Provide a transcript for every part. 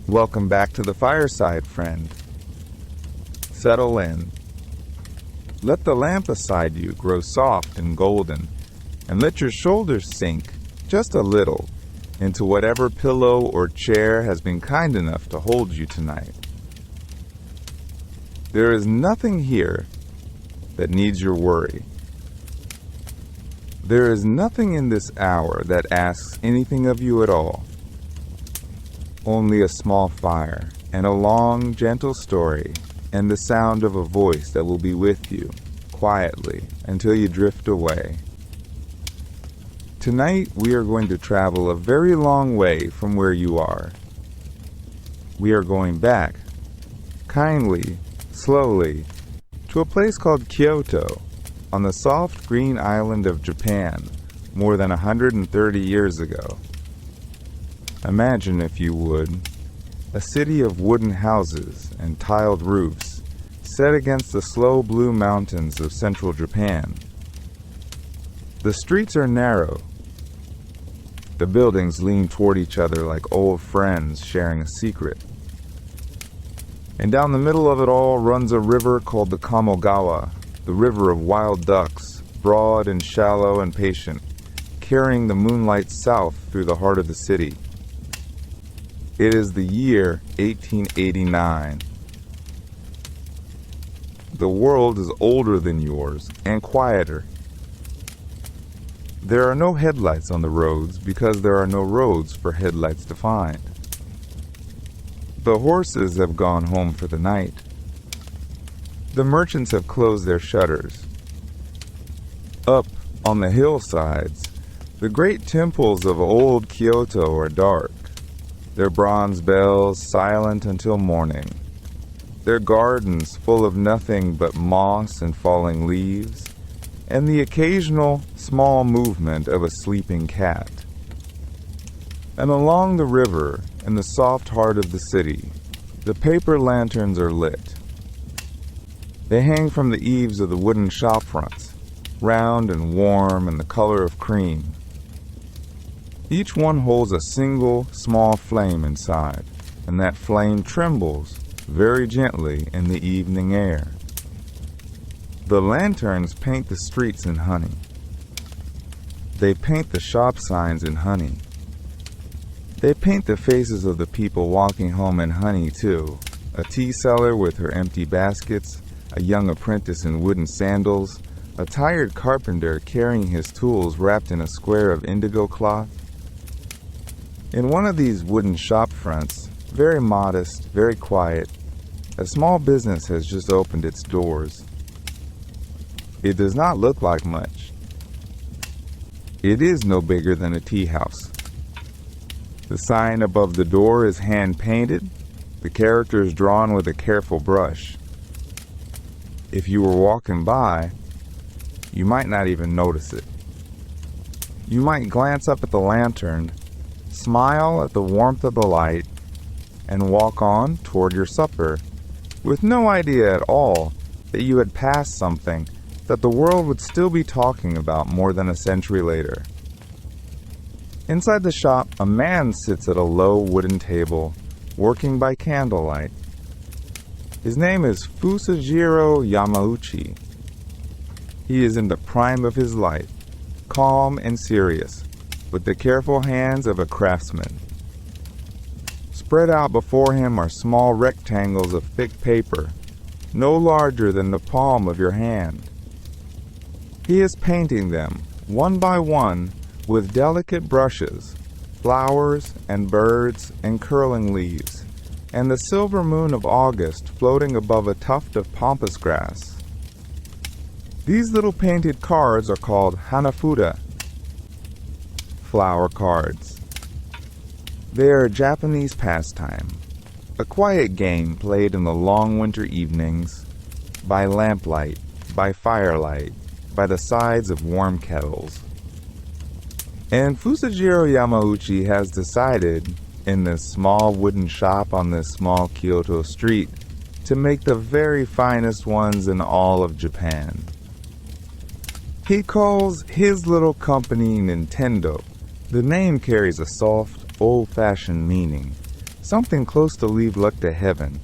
Welcome back to the Fireside, friend. Settle in. Let the lamp beside you grow soft and golden, and let your shoulders sink, just a little, into whatever pillow or chair has been kind enough to hold you tonight. There is nothing here that needs your worry. There is nothing in this hour that asks anything of you at all. Only a small fire, and a long, gentle story, and the sound of a voice that will be with you, quietly, until you drift away. Tonight, we are going to travel a very long way from where you are. We are going back, kindly, slowly, to a place called Kyoto, on the soft green island of Japan, more than 130 years ago. Imagine, if you would, a city of wooden houses and tiled roofs set against the slow blue mountains of central Japan. The streets are narrow. The buildings lean toward each other like old friends sharing a secret. And down the middle of it all runs a river called the Kamogawa, the river of wild ducks, broad and shallow and patient, carrying the moonlight south through the heart of the city. It is the year 1889. The world is older than yours and quieter. There are no headlights on the roads because there are no roads for headlights to find. The horses have gone home for the night. The merchants have closed their shutters. Up on the hillsides, the great temples of Old Kyoto are dark, their bronze bells silent until morning, their gardens full of nothing but moss and falling leaves, and the occasional small movement of a sleeping cat. And along the river, in the soft heart of the city, the paper lanterns are lit. They hang from the eaves of the wooden shopfronts, round and warm and the color of cream. Each one holds a single, small flame inside, and that flame trembles very gently in the evening air. The lanterns paint the streets in honey. They paint the shop signs in honey. They paint the faces of the people walking home in honey, too. A tea seller with her empty baskets, a young apprentice in wooden sandals, a tired carpenter carrying his tools wrapped in a square of indigo cloth. In one of these wooden shop fronts, very modest, very quiet, a small business has just opened its doors. It does not look like much. It is no bigger than a tea house. The sign above the door is hand-painted, the characters drawn with a careful brush. If you were walking by, you might not even notice it. You might glance up at the lantern, smile at the warmth of the light, and walk on toward your supper, with no idea at all that you had passed something that the world would still be talking about more than a century later. Inside the shop, a man sits at a low wooden table, working by candlelight. His name is Fusajiro Yamauchi. He is in the prime of his life, calm and serious, with the careful hands of a craftsman. Spread out before him are small rectangles of thick paper, no larger than the palm of your hand. He is painting them, one by one, with delicate brushes, flowers and birds and curling leaves, and the silver moon of August floating above a tuft of pampas grass. These little painted cards are called Hanafuda, flower cards. They are a Japanese pastime, a quiet game played in the long winter evenings, by lamplight, by firelight, by the sides of warm kettles. And Fusajiro Yamauchi has decided, in this small wooden shop on this small Kyoto street, to make the very finest ones in all of Japan. He calls his little company Nintendo. The name carries a soft, old-fashioned meaning, something close to leave luck to heaven.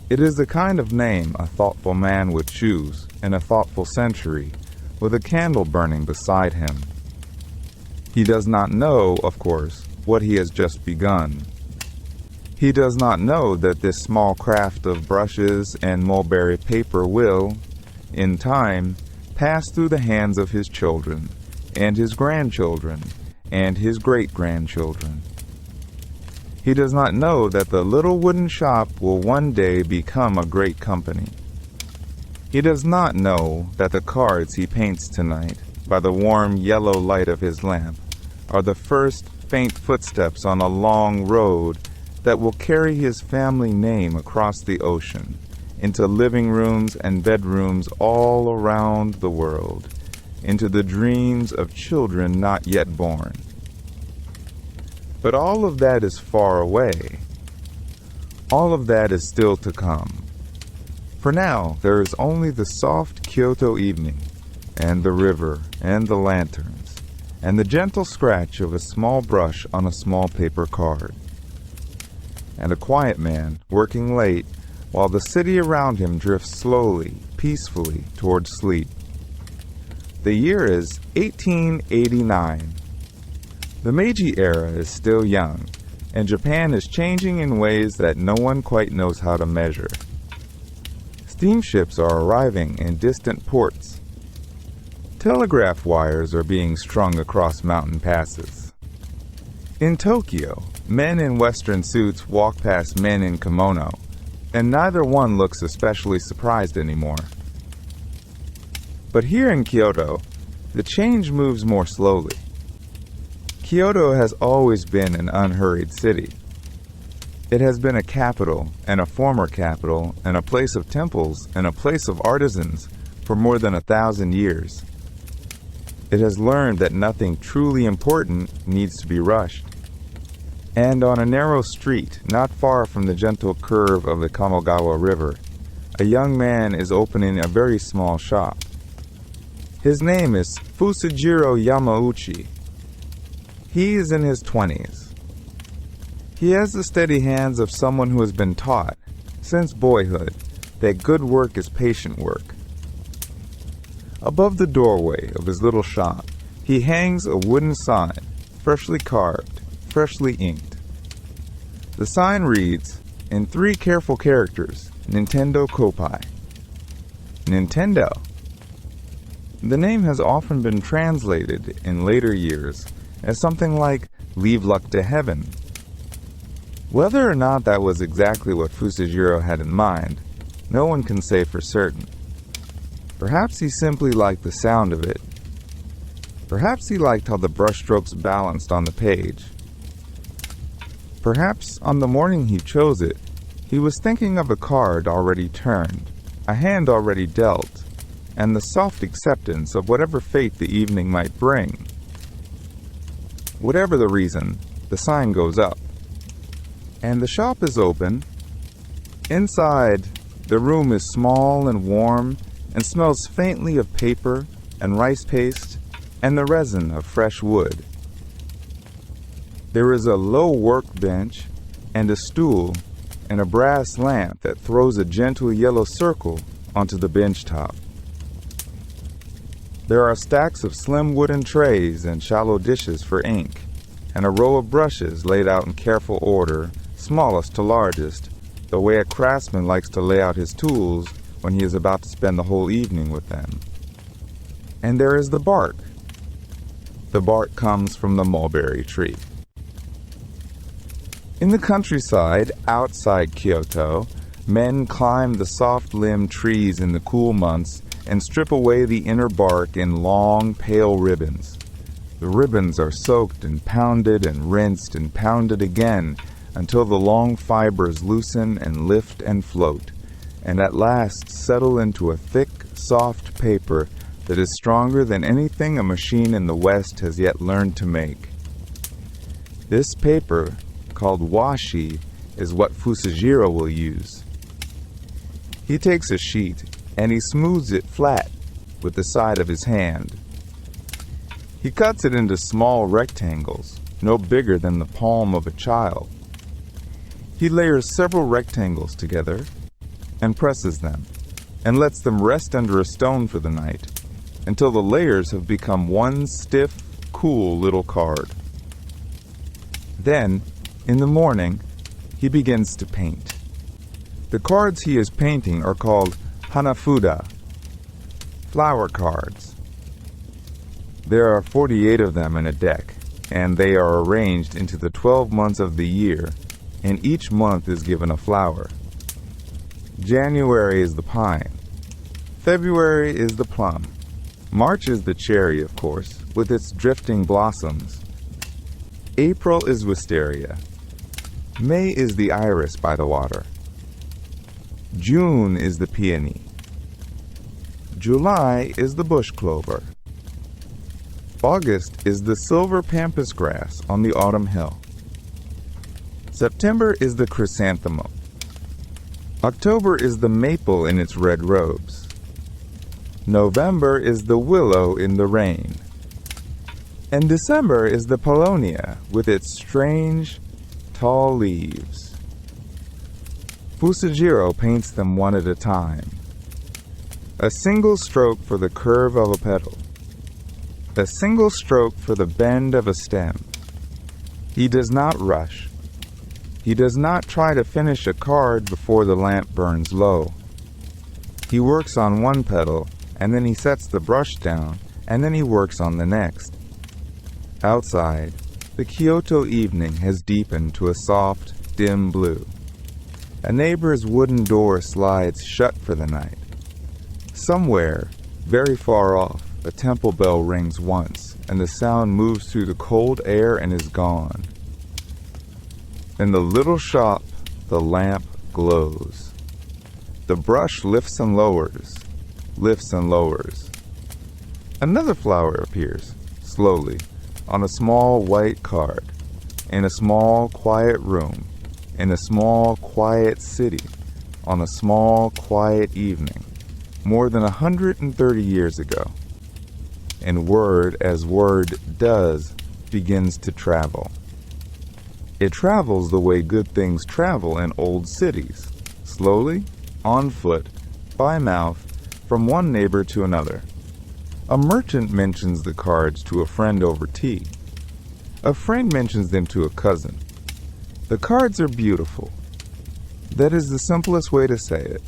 It is the kind of name a thoughtful man would choose in a thoughtful century, with a candle burning beside him. He does not know, of course, what he has just begun. He does not know that this small craft of brushes and mulberry paper will, in time, pass through the hands of his children, and his grandchildren, and his great-grandchildren. He does not know that the little wooden shop will one day become a great company. He does not know that the cards he paints tonight, by the warm yellow light of his lamp, are the first faint footsteps on a long road that will carry his family name across the ocean, into living rooms and bedrooms all around the world, into the dreams of children not yet born. But all of that is far away. All of that is still to come. For now, there is only the soft Kyoto evening, and the river, and the lanterns, and the gentle scratch of a small brush on a small paper card. And a quiet man, working late, while the city around him drifts slowly, peacefully toward sleep. The year is 1889. The Meiji era is still young, and Japan is changing in ways that no one quite knows how to measure. Steamships are arriving in distant ports. Telegraph wires are being strung across mountain passes. In Tokyo, men in Western suits walk past men in kimono, and neither one looks especially surprised anymore. But here in Kyoto, the change moves more slowly. Kyoto has always been an unhurried city. It has been a capital, and a former capital, and a place of temples, and a place of artisans for more than 1,000 years. It has learned that nothing truly important needs to be rushed. And on a narrow street, not far from the gentle curve of the Kamogawa River, a young man is opening a very small shop. His name is Fusajiro Yamauchi. He is in his 20s. He has the steady hands of someone who has been taught, since boyhood, that good work is patient work. Above the doorway of his little shop, he hangs a wooden sign, freshly carved, freshly inked. The sign reads, in 3 careful characters, Nintendo Kopai. Nintendo. The name has often been translated in later years as something like leave luck to heaven. Whether or not that was exactly what Fusajiro had in mind, no one can say for certain. Perhaps he simply liked the sound of it. Perhaps he liked how the brushstrokes balanced on the page. Perhaps on the morning he chose it, he was thinking of a card already turned, a hand already dealt, and the soft acceptance of whatever fate the evening might bring. Whatever the reason, the sign goes up. And the shop is open. Inside, the room is small and warm and smells faintly of paper and rice paste and the resin of fresh wood. There is a low workbench and a stool and a brass lamp that throws a gentle yellow circle onto the bench top. There are stacks of slim wooden trays and shallow dishes for ink, and a row of brushes laid out in careful order, smallest to largest, the way a craftsman likes to lay out his tools when he is about to spend the whole evening with them. And there is the bark. The bark comes from the mulberry tree. In the countryside outside Kyoto, men climb the soft-limbed trees in the cool months and strip away the inner bark in long, pale ribbons. The ribbons are soaked and pounded and rinsed and pounded again until the long fibers loosen and lift and float, and at last settle into a thick, soft paper that is stronger than anything a machine in the West has yet learned to make. This paper, called washi, is what Fusajiro will use. He takes a sheet and he smooths it flat with the side of his hand. He cuts it into small rectangles, no bigger than the palm of a child. He layers several rectangles together and presses them, and lets them rest under a stone for the night until the layers have become one stiff, cool little card. Then, in the morning, he begins to paint. The cards he is painting are called Hanafuda, flower cards. There are 48 of them in a deck, and they are arranged into the 12 months of the year, and each month is given a flower. January is the pine. February is the plum. March is the cherry, of course, with its drifting blossoms. April is wisteria. May is the iris by the water. June is the peony. July is the bush clover. August is the silver pampas grass on the autumn hill. September is the chrysanthemum. October is the maple in its red robes. November is the willow in the rain. And December is the paulownia with its strange, tall leaves. Fusajiro paints them one at a time. A single stroke for the curve of a petal. A single stroke for the bend of a stem. He does not rush. He does not try to finish a card before the lamp burns low. He works on one petal, and then he sets the brush down, and then he works on the next. Outside, the Kyoto evening has deepened to a soft, dim blue. A neighbor's wooden door slides shut for the night. Somewhere, very far off, a temple bell rings once, and the sound moves through the cold air and is gone. In the little shop, the lamp glows. The brush lifts and lowers, lifts and lowers. Another flower appears, slowly, on a small white card, in a small quiet room, in a small quiet city, on a small quiet evening, more than 130 years ago. And word as word does begins to travel. It travels the way good things travel in old cities, slowly, on foot, by mouth, from one neighbor to another. A merchant mentions the cards to a friend over tea. A friend mentions them to a cousin. The cards are beautiful. That is the simplest way to say it.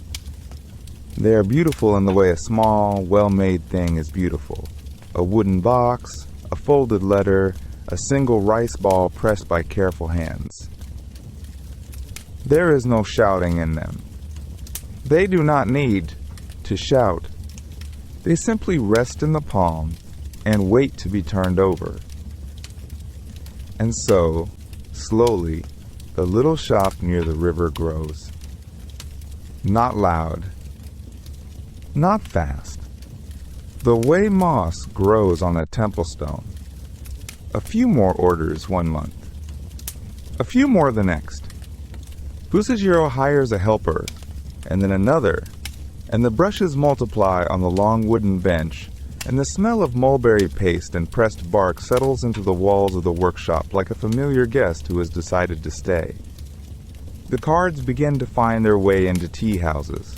They are beautiful in the way a small, well-made thing is beautiful. A wooden box, a folded letter, a single rice ball pressed by careful hands. There is no shouting in them. They do not need to shout. They simply rest in the palm and wait to be turned over. And so, slowly, the little shop near the river grows. Not loud. Not fast. The way moss grows on a temple stone. A few more orders one month. A few more the next. Fusajiro hires a helper, and then another, and the brushes multiply on the long wooden bench, and the smell of mulberry paste and pressed bark settles into the walls of the workshop like a familiar guest who has decided to stay. The cards begin to find their way into tea houses,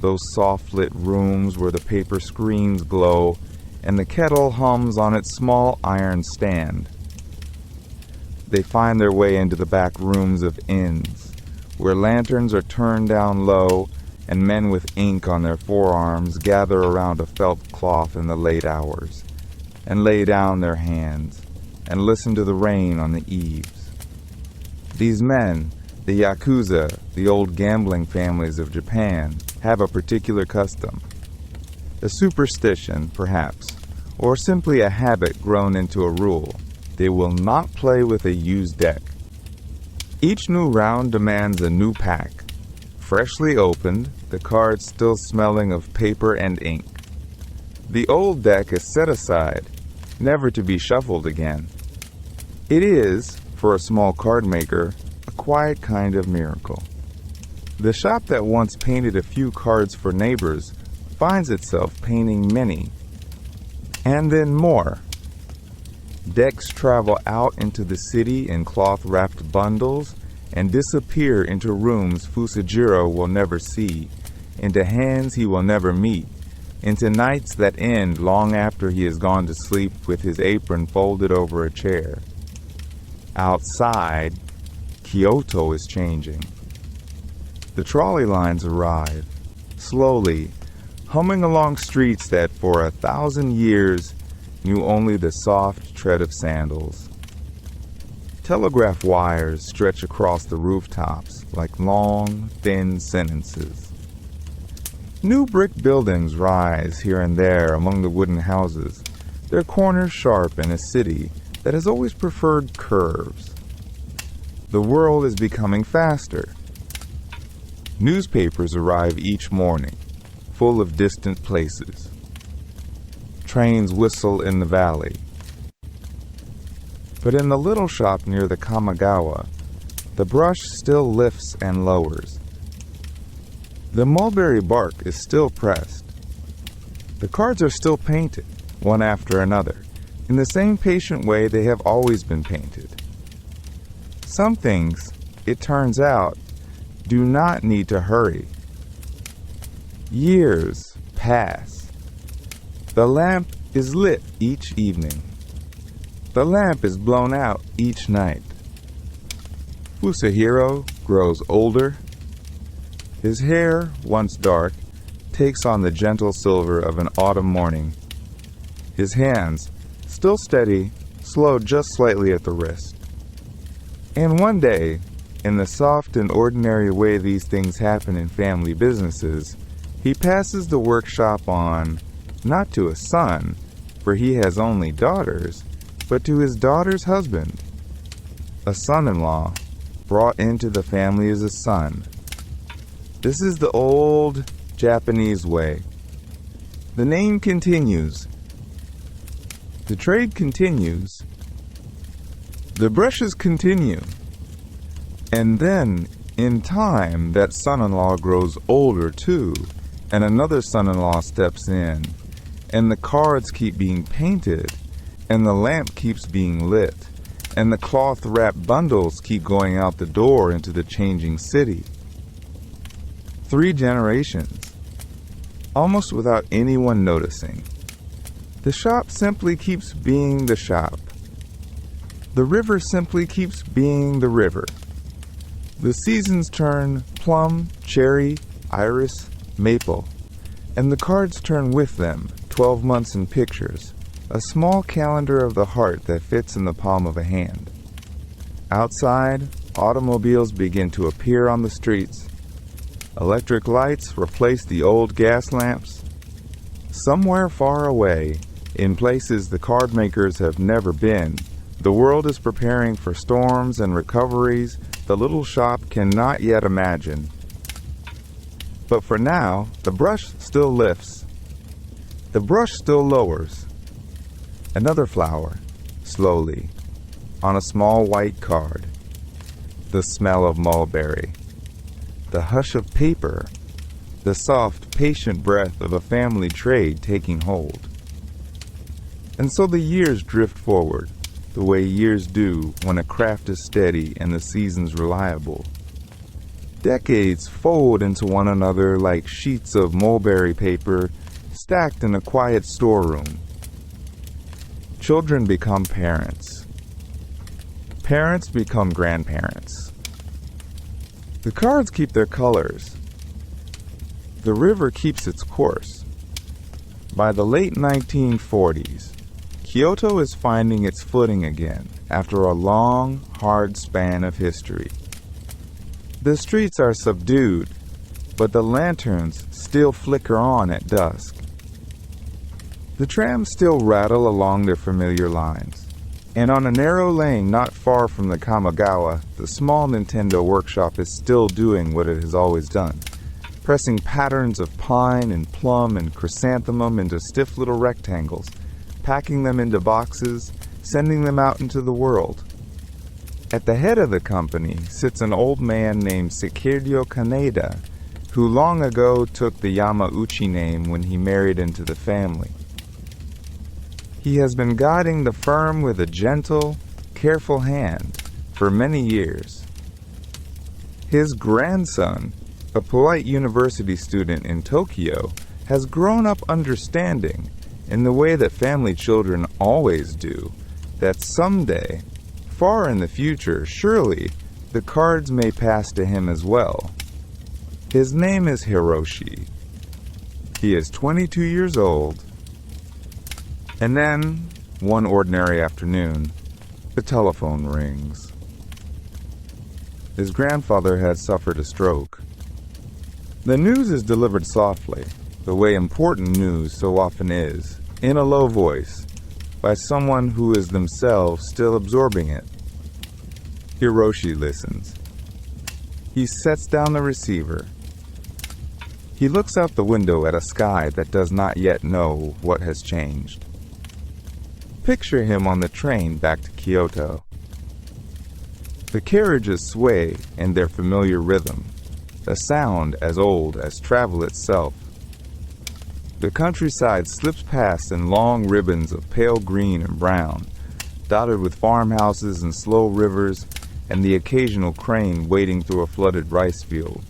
those soft-lit rooms where the paper screens glow and the kettle hums on its small iron stand. They find their way into the back rooms of inns, where lanterns are turned down low and men with ink on their forearms gather around a felt cloth in the late hours, and lay down their hands, and listen to the rain on the eaves. These men, the Yakuza, the old gambling families of Japan, have a particular custom. A superstition, perhaps, or simply a habit grown into a rule. They will not play with a used deck. Each new round demands a new pack, freshly opened, the cards still smelling of paper and ink. The old deck is set aside, never to be shuffled again. It is, for a small card maker, a quiet kind of miracle. The shop that once painted a few cards for neighbors finds itself painting many, and then more. Decks travel out into the city in cloth-wrapped bundles, and disappear into rooms Fusajiro will never see, into hands he will never meet, into nights that end long after he has gone to sleep with his apron folded over a chair. Outside, Kyoto is changing. The trolley lines arrive, slowly, humming along streets that for 1,000 years knew only the soft tread of sandals. Telegraph wires stretch across the rooftops like long, thin sentences. New brick buildings rise here and there among the wooden houses, their corners sharp in a city that has always preferred curves. The world is becoming faster. Newspapers arrive each morning, full of distant places. Trains whistle in the valley. But in the little shop near the Kamogawa, the brush still lifts and lowers. The mulberry bark is still pressed. The cards are still painted, one after another, in the same patient way they have always been painted. Some things, it turns out, do not need to hurry. Years pass. The lamp is lit each evening. The lamp is blown out each night. Fusajiro grows older. His hair, once dark, takes on the gentle silver of an autumn morning. His hands, still steady, slow just slightly at the wrist. And one day, in the soft and ordinary way these things happen in family businesses, he passes the workshop on, not to a son, for he has only daughters, but to his daughter's husband, a son-in-law, brought into the family as a son. This is the old Japanese way. The name continues. The trade continues. The brushes continue. And then, in time, that son-in-law grows older too, and another son-in-law steps in, and the cards keep being painted, and the lamp keeps being lit, and the cloth-wrapped bundles keep going out the door into the changing city. 3 generations, almost without anyone noticing. The shop simply keeps being the shop. The river simply keeps being the river. The seasons turn plum, cherry, iris, maple, and the cards turn with them, 12 months in pictures, a small calendar of the heart that fits in the palm of a hand. Outside, automobiles begin to appear on the streets. Electric lights replace the old gas lamps. Somewhere far away, in places the card makers have never been, the world is preparing for storms and recoveries the little shop cannot yet imagine. But for now, the brush still lifts. The brush still lowers. Another flower, slowly, on a small white card. The smell of mulberry. The hush of paper. The soft, patient breath of a family trade taking hold. And so the years drift forward, the way years do when a craft is steady and the seasons reliable. Decades fold into one another like sheets of mulberry paper stacked in a quiet storeroom. Children become parents. Parents become grandparents. The cards keep their colors. The river keeps its course. By the late 1940s, Kyoto is finding its footing again after a long, hard span of history. The streets are subdued, but the lanterns still flicker on at dusk. The trams still rattle along their familiar lines, and on a narrow lane not far from the Kamogawa, the small Nintendo workshop is still doing what it has always done, pressing patterns of pine and plum and chrysanthemum into stiff little rectangles, packing them into boxes, sending them out into the world. At the head of the company sits an old man named Sekiryo Kaneda, who long ago took the Yamauchi name when he married into the family. He has been guiding the firm with a gentle, careful hand for many years. His grandson, a polite university student in Tokyo, has grown up understanding, in the way that family children always do, that someday, far in the future, surely, the cards may pass to him as well. His name is Hiroshi. He is 22 years old. And then, one ordinary afternoon, the telephone rings. His grandfather had suffered a stroke. The news is delivered softly, the way important news so often is, in a low voice, by someone who is themselves still absorbing it. Hiroshi listens. He sets down the receiver. He looks out the window at a sky that does not yet know what has changed. Picture him on the train back to Kyoto. The carriages sway in their familiar rhythm, a sound as old as travel itself. The countryside slips past in long ribbons of pale green and brown, dotted with farmhouses and slow rivers and the occasional crane wading through a flooded rice field.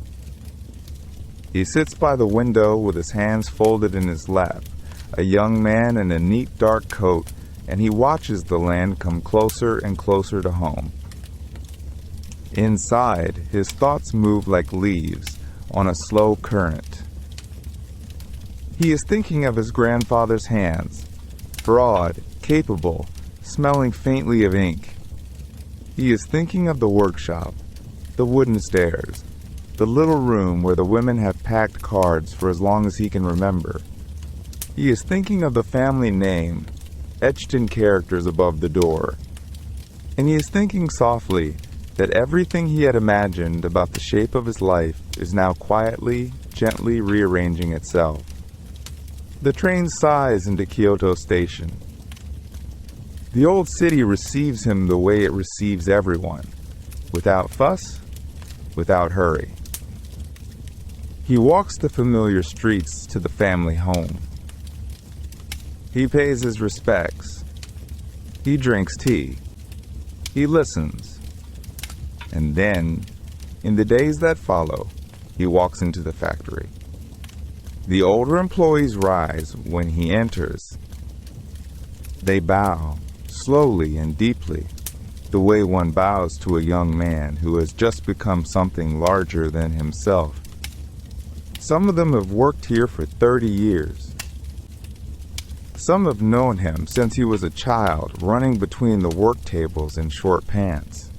He sits by the window with his hands folded in his lap, a young man in a neat dark coat, and he watches the land come closer and closer to home. Inside, his thoughts move like leaves on a slow current. He is thinking of his grandfather's hands, broad, capable, smelling faintly of ink. He is thinking of the workshop, the wooden stairs, the little room where the women have packed cards for as long as he can remember. He is thinking of the family name, etched in characters above the door. And he is thinking softly that everything he had imagined about the shape of his life is now quietly, gently rearranging itself. The train sighs into Kyoto Station. The old city receives him the way it receives everyone, without fuss, without hurry. He walks the familiar streets to the family home. He pays his respects. He drinks tea. He listens. And then, in the days that follow, he walks into the factory. The older employees rise when he enters. They bow, slowly and deeply, the way one bows to a young man who has just become something larger than himself. Some of them have worked here for 30 years. Some have known him since he was a child, running between the work tables in short pants.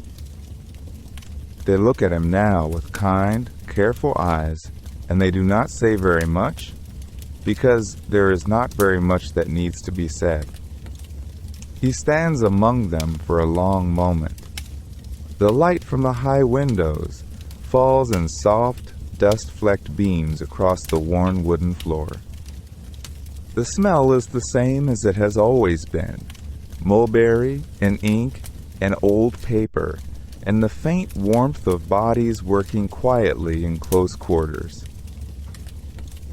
They look at him now with kind, careful eyes, and they do not say very much, because there is not very much that needs to be said. He stands among them for a long moment. The light from the high windows falls in soft, dust-flecked beams across the worn wooden floor. The smell is the same as it has always been: mulberry and ink and old paper, and the faint warmth of bodies working quietly in close quarters.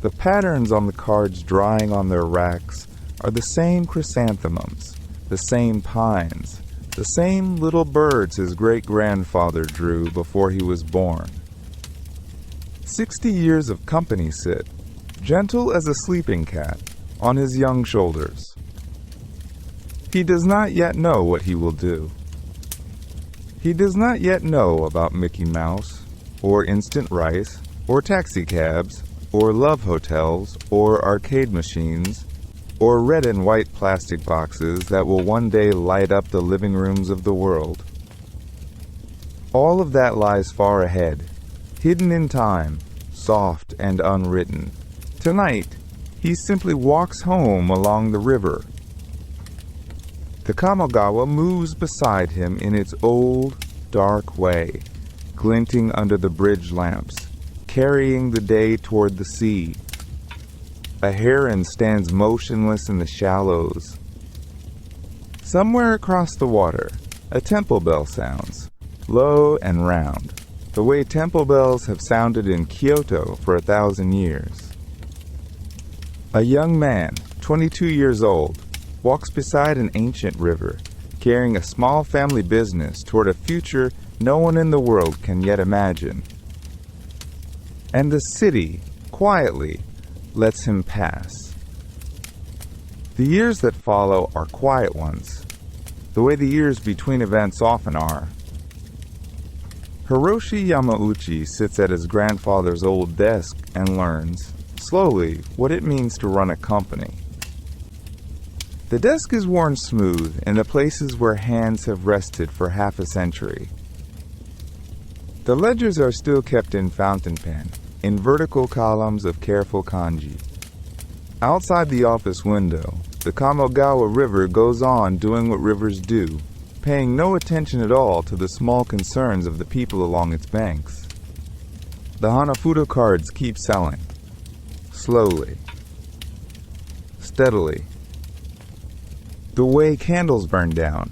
The patterns on the cards drying on their racks are the same chrysanthemums, the same pines, the same little birds his great-grandfather drew before he was born. 60 years of company sit, gentle as a sleeping cat, on his young shoulders. He does not yet know what he will do. He does not yet know about Mickey Mouse, or instant rice, or taxicabs, or love hotels, or arcade machines, or red and white plastic boxes that will one day light up the living rooms of the world. All of that lies far ahead, hidden in time, soft and unwritten. Tonight, he simply walks home along the river. The Kamogawa moves beside him in its old, dark way, glinting under the bridge lamps, carrying the day toward the sea. A heron stands motionless in the shallows. Somewhere across the water, a temple bell sounds, low and round, the way temple bells have sounded in Kyoto for 1,000 years. A young man, 22 years old, walks beside an ancient river, carrying a small family business toward a future no one in the world can yet imagine, and the city, quietly, lets him pass. The years that follow are quiet ones, the way the years between events often are. Hiroshi Yamauchi sits at his grandfather's old desk and learns, slowly, what it means to run a company. The desk is worn smooth in the places where hands have rested for half a century. The ledgers are still kept in fountain pen, in vertical columns of careful kanji. Outside the office window, the Kamogawa River goes on doing what rivers do, paying no attention at all to the small concerns of the people along its banks. The Hanafuda cards keep selling, slowly, steadily, the way candles burn down,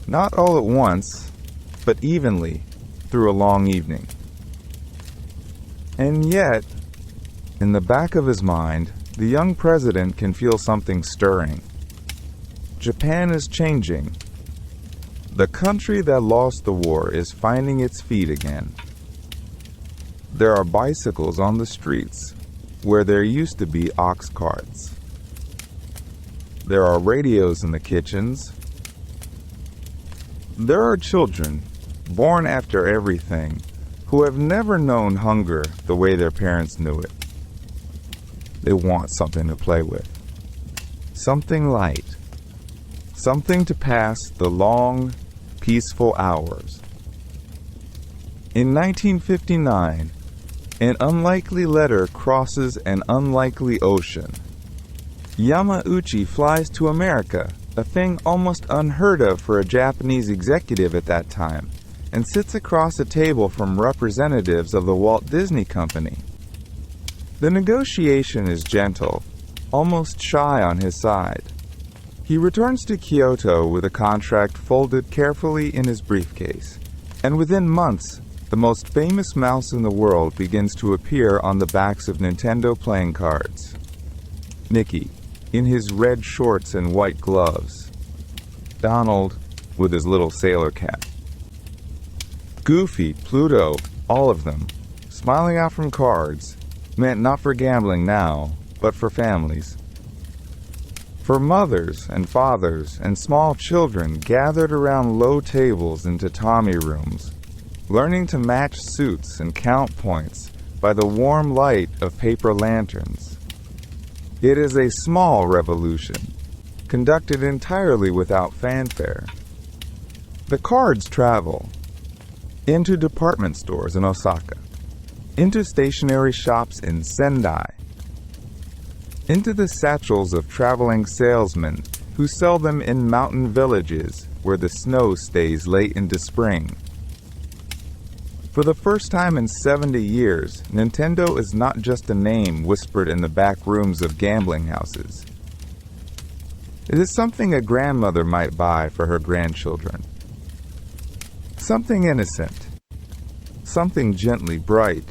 not all at once, but evenly through a long evening. And yet, in the back of his mind, the young president can feel something stirring. Japan is changing. The country that lost the war is finding its feet again. There are bicycles on the streets where there used to be ox carts. There are radios in the kitchens. There are children, born after everything, who have never known hunger the way their parents knew it. They want something to play with, something light, something to pass the long, peaceful hours. In 1959, an unlikely letter crosses an unlikely ocean. Yamauchi flies to America, a thing almost unheard of for a Japanese executive at that time, and sits across a table from representatives of the Walt Disney Company. The negotiation is gentle, almost shy on his side. He returns to Kyoto with a contract folded carefully in his briefcase, and within months, the most famous mouse in the world begins to appear on the backs of Nintendo playing cards. Mickey, in his red shorts and white gloves. Donald, with his little sailor cap. Goofy, Pluto, all of them, smiling out from cards, meant not for gambling now, but for families. For mothers and fathers and small children gathered around low tables in tatami rooms, learning to match suits and count points by the warm light of paper lanterns. It is a small revolution, conducted entirely without fanfare. The cards travel into department stores in Osaka, into stationery shops in Sendai, into the satchels of traveling salesmen who sell them in mountain villages where the snow stays late into spring. For the first time in 70 years, Nintendo is not just a name whispered in the back rooms of gambling houses. It is something a grandmother might buy for her grandchildren. Something innocent, something gently bright.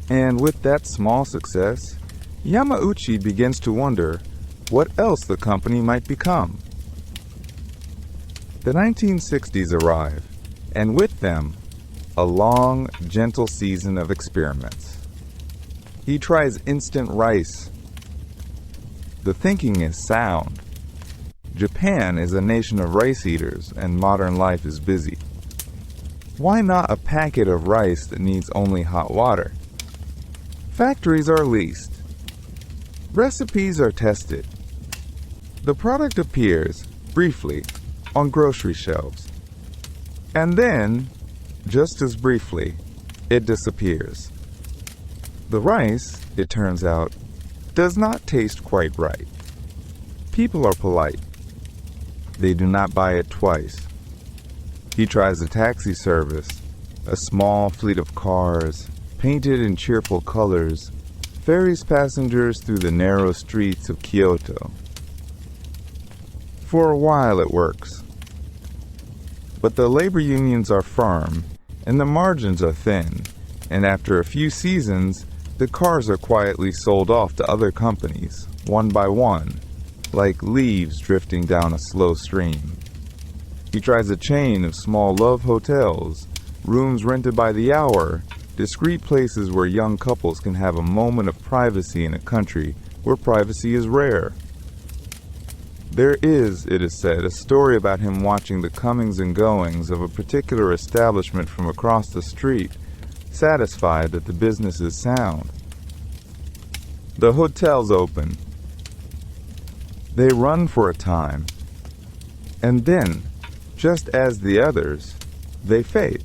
And with that small success, Yamauchi begins to wonder what else the company might become. The 1960s arrive, and with them, a long, gentle season of experiments. He tries instant rice. The thinking is sound. Japan is a nation of rice eaters, and modern life is busy. Why not a packet of rice that needs only hot water? Factories are leased. Recipes are tested. The product appears, briefly, on grocery shelves. And then, just as briefly, it disappears. The rice, it turns out, does not taste quite right. People are polite. They do not buy it twice. He tries a taxi service, a small fleet of cars, painted in cheerful colors, ferries passengers through the narrow streets of Kyoto. For a while it works. But the labor unions are firm, and the margins are thin, and after a few seasons, the cars are quietly sold off to other companies, one by one, like leaves drifting down a slow stream. He tries a chain of small love hotels, rooms rented by the hour, discreet places where young couples can have a moment of privacy in a country where privacy is rare. There is, it is said, a story about him watching the comings and goings of a particular establishment from across the street, satisfied that the business is sound. The hotels open. They run for a time. And then, just as the others, they fade.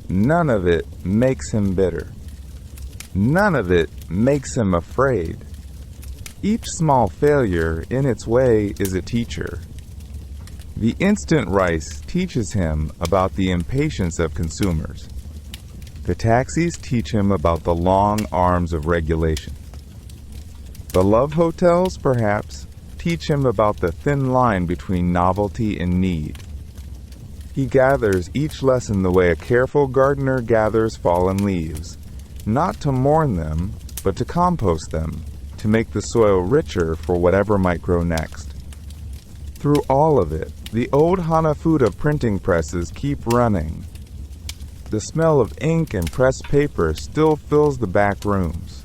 None of it makes him bitter. None of it makes him afraid. Each small failure, in its way, is a teacher. The instant rice teaches him about the impatience of consumers. The taxis teach him about the long arms of regulation. The love hotels, perhaps, teach him about the thin line between novelty and need. He gathers each lesson the way a careful gardener gathers fallen leaves, not to mourn them, but to compost them, to make the soil richer for whatever might grow next. Through all of it, the old Hanafuda printing presses keep running. The smell of ink and pressed paper still fills the back rooms.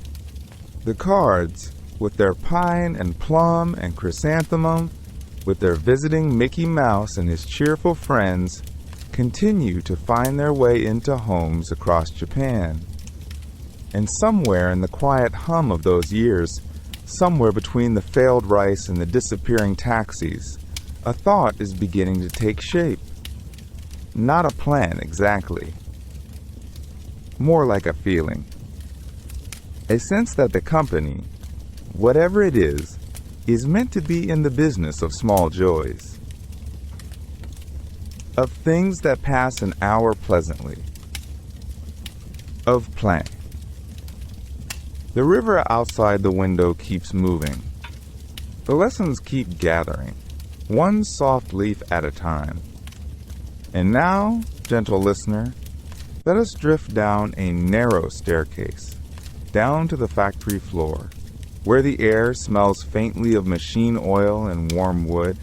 The cards, with their pine and plum and chrysanthemum, with their visiting Mickey Mouse and his cheerful friends, continue to find their way into homes across Japan. And somewhere in the quiet hum of those years, somewhere between the failed rice and the disappearing taxis, a thought is beginning to take shape. Not a plan exactly. More like a feeling. A sense that the company, whatever it is meant to be in the business of small joys. Of things that pass an hour pleasantly. Of playing. The river outside the window keeps moving. The lessons keep gathering, one soft leaf at a time. And now, gentle listener, let us drift down a narrow staircase, down to the factory floor, where the air smells faintly of machine oil and warm wood,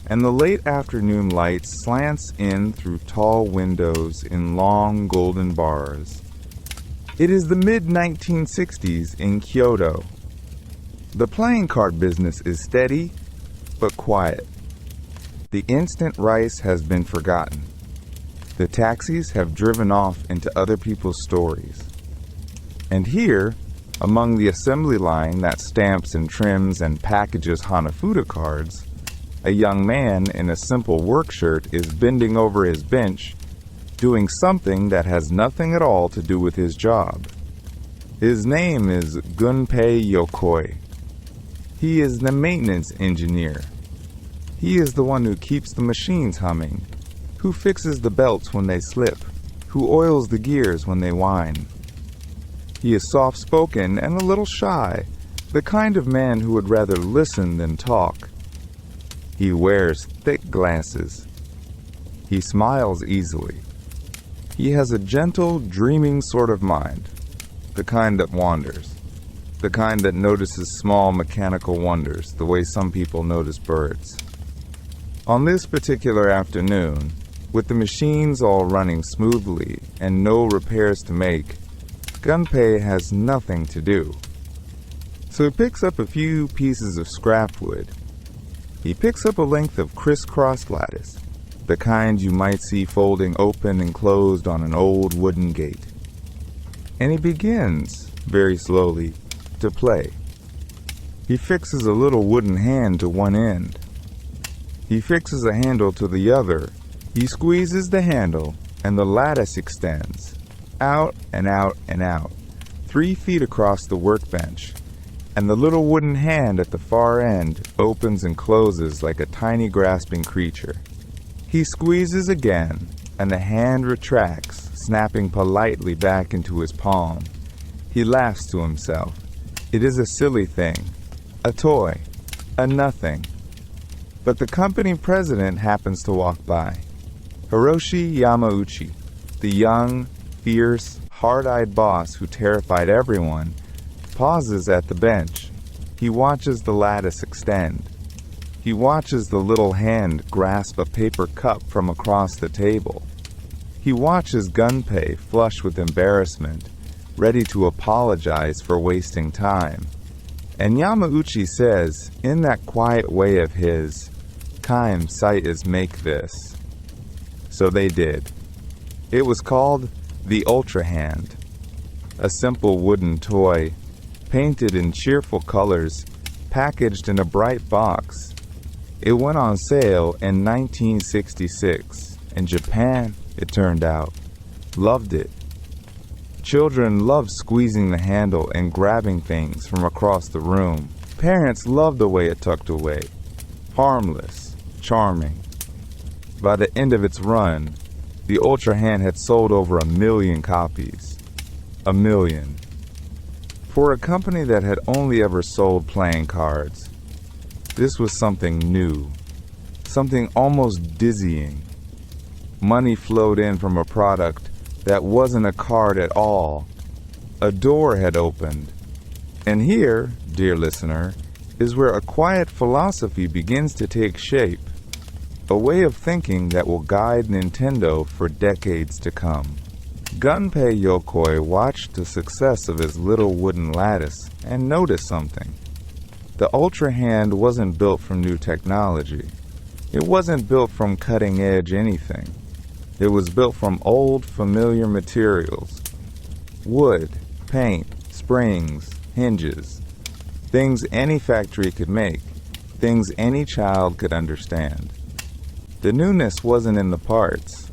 and the late afternoon light slants in through tall windows in long golden bars. It is the mid-1960s in Kyoto. The playing card business is steady, but quiet. The instant rice has been forgotten. The taxis have driven off into other people's stories. And here, among the assembly line that stamps and trims and packages Hanafuda cards, a young man in a simple work shirt is bending over his bench, doing something that has nothing at all to do with his job. His name is Gunpei Yokoi. He is the maintenance engineer. He is the one who keeps the machines humming, who fixes the belts when they slip, who oils the gears when they whine. He is soft-spoken and a little shy, the kind of man who would rather listen than talk. He wears thick glasses. He smiles easily. He has a gentle, dreaming sort of mind, the kind that wanders, the kind that notices small mechanical wonders the way some people notice birds. On this particular afternoon, with the machines all running smoothly and no repairs to make, Gunpei has nothing to do. So he picks up a few pieces of scrap wood. He picks up a length of crisscross lattice, the kind you might see folding open and closed on an old wooden gate. And he begins, very slowly, to play. He fixes a little wooden hand to one end. He fixes a handle to the other. He squeezes the handle, and the lattice extends, out and out and out, 3 feet across the workbench, and the little wooden hand at the far end opens and closes like a tiny grasping creature. He squeezes again, and the hand retracts, snapping politely back into his palm. He laughs to himself. It is a silly thing, a toy, a nothing. But the company president happens to walk by. Hiroshi Yamauchi, the young, fierce, hard-eyed boss who terrified everyone, pauses at the bench. He watches the lattice extend. He watches the little hand grasp a paper cup from across the table. He watches Gunpei flush with embarrassment, ready to apologize for wasting time. And Yamauchi says, in that quiet way of his, "Kaim sight is make this." So they did. It was called the Ultra Hand, a simple wooden toy, painted in cheerful colors, packaged in a bright box. It went on sale in 1966, and Japan, it turned out, loved it. Children loved squeezing the handle and grabbing things from across the room. Parents loved the way it tucked away. Harmless, charming. By the end of its run, the Ultra Hand had sold over 1 million copies. 1 million. For a company that had only ever sold playing cards, this was something new, something almost dizzying. Money flowed in from a product that wasn't a card at all. A door had opened. And here, dear listener, is where a quiet philosophy begins to take shape, a way of thinking that will guide Nintendo for decades to come. Gunpei Yokoi watched the success of his little wooden lattice and noticed something. The Ultra Hand wasn't built from new technology. It wasn't built from cutting-edge anything. It was built from old, familiar materials. Wood, paint, springs, hinges. Things any factory could make. Things any child could understand. The newness wasn't in the parts.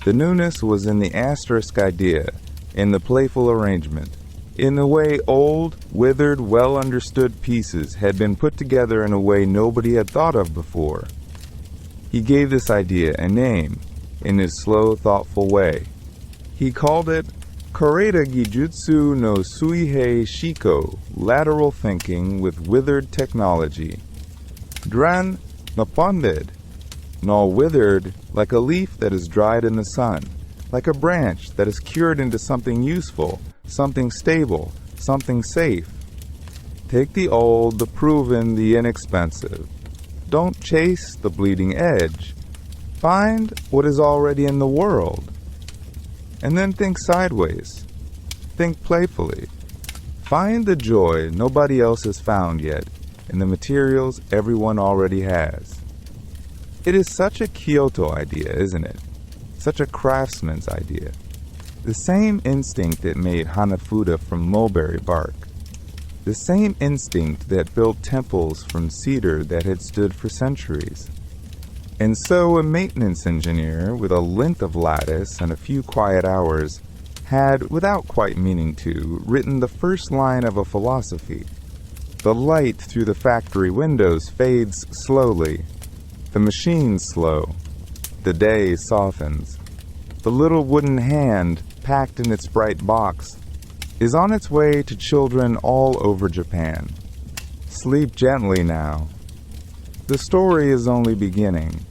The newness was in the asterisk idea, in the playful arrangement, in the way old, withered, well-understood pieces had been put together in a way nobody had thought of before. He gave this idea a name, in his slow, thoughtful way. He called it Koreida Gijutsu no Suihei Shiko, lateral thinking with withered technology. Dran naponded, no withered, like a leaf that is dried in the sun, like a branch that is cured into something useful, something stable, something safe. Take the old, the proven, the inexpensive. Don't chase the bleeding edge. Find what is already in the world. And then think sideways. Think playfully. Find the joy nobody else has found yet in the materials everyone already has. It is such a Kyoto idea, isn't it? Such a craftsman's idea. The same instinct that made Hanafuda from mulberry bark. The same instinct that built temples from cedar that had stood for centuries. And so a maintenance engineer with a length of lattice and a few quiet hours had, without quite meaning to, written the first line of a philosophy. The light through the factory windows fades slowly. The machine's slow. The day softens. The little wooden hand, packed in its bright box, is on its way to children all over Japan. Sleep gently now. The story is only beginning.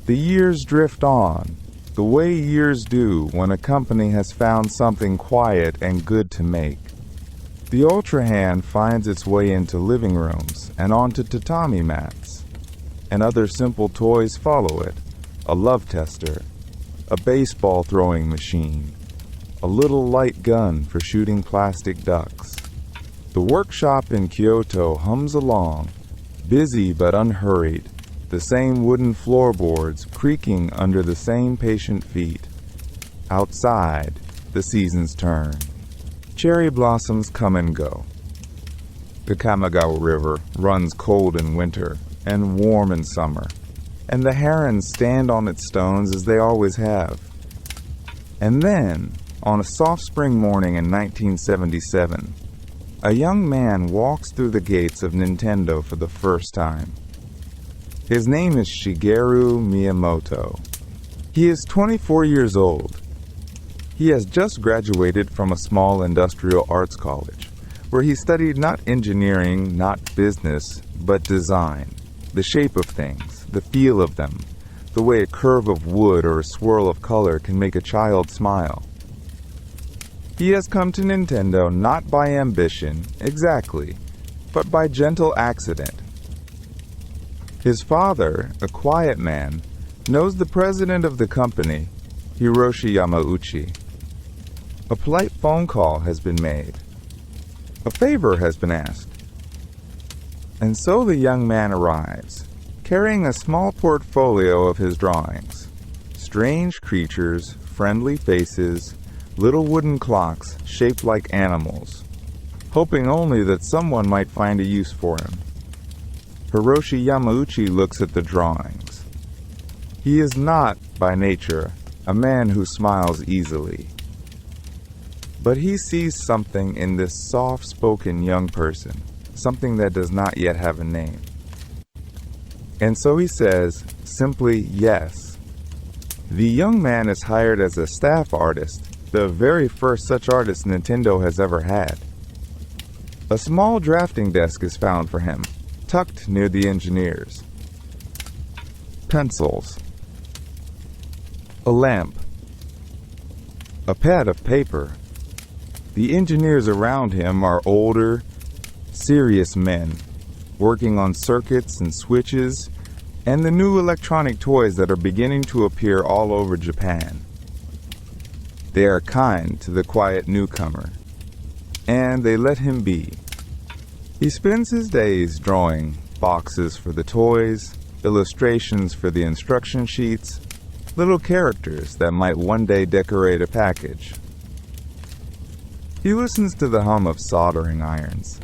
The years drift on, the way years do when a company has found something quiet and good to make. The Ultra Hand finds its way into living rooms and onto tatami mats. And other simple toys follow it. A love tester, a baseball throwing machine, a little light gun for shooting plastic ducks. The workshop in Kyoto hums along, busy but unhurried, the same wooden floorboards creaking under the same patient feet. Outside, the seasons turn. Cherry blossoms come and go. The Kamogawa River runs cold in winter and warm in summer, and the herons stand on its stones as they always have. And then, on a soft spring morning in 1977, a young man walks through the gates of Nintendo for the first time. His name is Shigeru Miyamoto. He is 24 years old. He has just graduated from a small industrial arts college, where he studied not engineering, not business, but design. The shape of things, the feel of them, the way a curve of wood or a swirl of color can make a child smile. He has come to Nintendo not by ambition, exactly, but by gentle accident. His father, a quiet man, knows the president of the company, Hiroshi Yamauchi. A polite phone call has been made. A favor has been asked. And so the young man arrives, carrying a small portfolio of his drawings. Strange creatures, friendly faces, little wooden clocks shaped like animals, hoping only that someone might find a use for him. Hiroshi Yamauchi looks at the drawings. He is not, by nature, a man who smiles easily. But he sees something in this soft-spoken young person, something that does not yet have a name. And so he says, simply, yes. The young man is hired as a staff artist, the very first such artist Nintendo has ever had. A small drafting desk is found for him, tucked near the engineers. Pencils. A lamp. A pad of paper. The engineers around him are older, serious men, working on circuits and switches, and the new electronic toys that are beginning to appear all over Japan. They are kind to the quiet newcomer, and they let him be. He spends his days drawing boxes for the toys, illustrations for the instruction sheets, little characters that might one day decorate a package. He listens to the hum of soldering irons.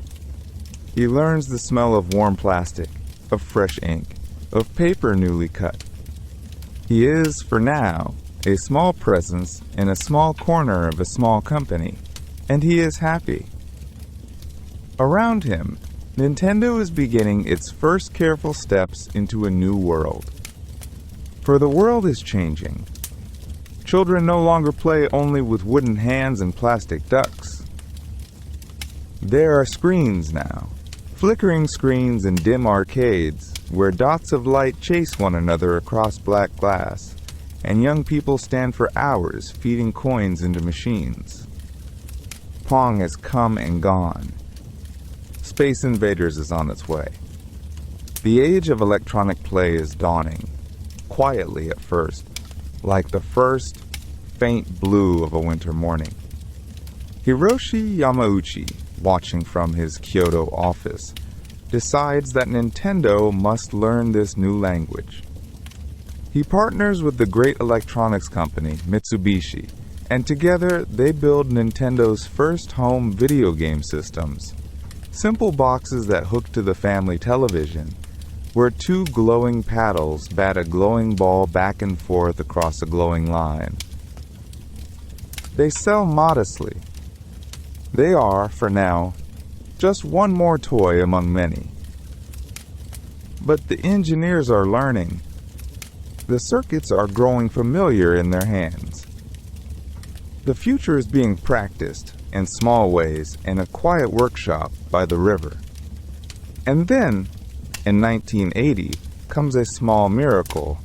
He learns the smell of warm plastic, of fresh ink, of paper newly cut. He is, for now, a small presence in a small corner of a small company, and he is happy. Around him, Nintendo is beginning its first careful steps into a new world. For the world is changing. Children no longer play only with wooden hands and plastic ducks. There are screens now, flickering screens in dim arcades where dots of light chase one another across black glass, and young people stand for hours feeding coins into machines. Pong has come and gone. Space Invaders is on its way. The age of electronic play is dawning, quietly at first, like the first faint blue of a winter morning. Hiroshi Yamauchi, watching from his Kyoto office, decides that Nintendo must learn this new language. He partners with the great electronics company Mitsubishi, and together they build Nintendo's first home video game systems. Simple boxes that hook to the family television, where two glowing paddles bat a glowing ball back and forth across a glowing line. They sell modestly. They are, for now, just one more toy among many. But the engineers are learning. The circuits are growing familiar in their hands. The future is being practiced in small ways in a quiet workshop by the river. And then, in 1980, comes a small miracle.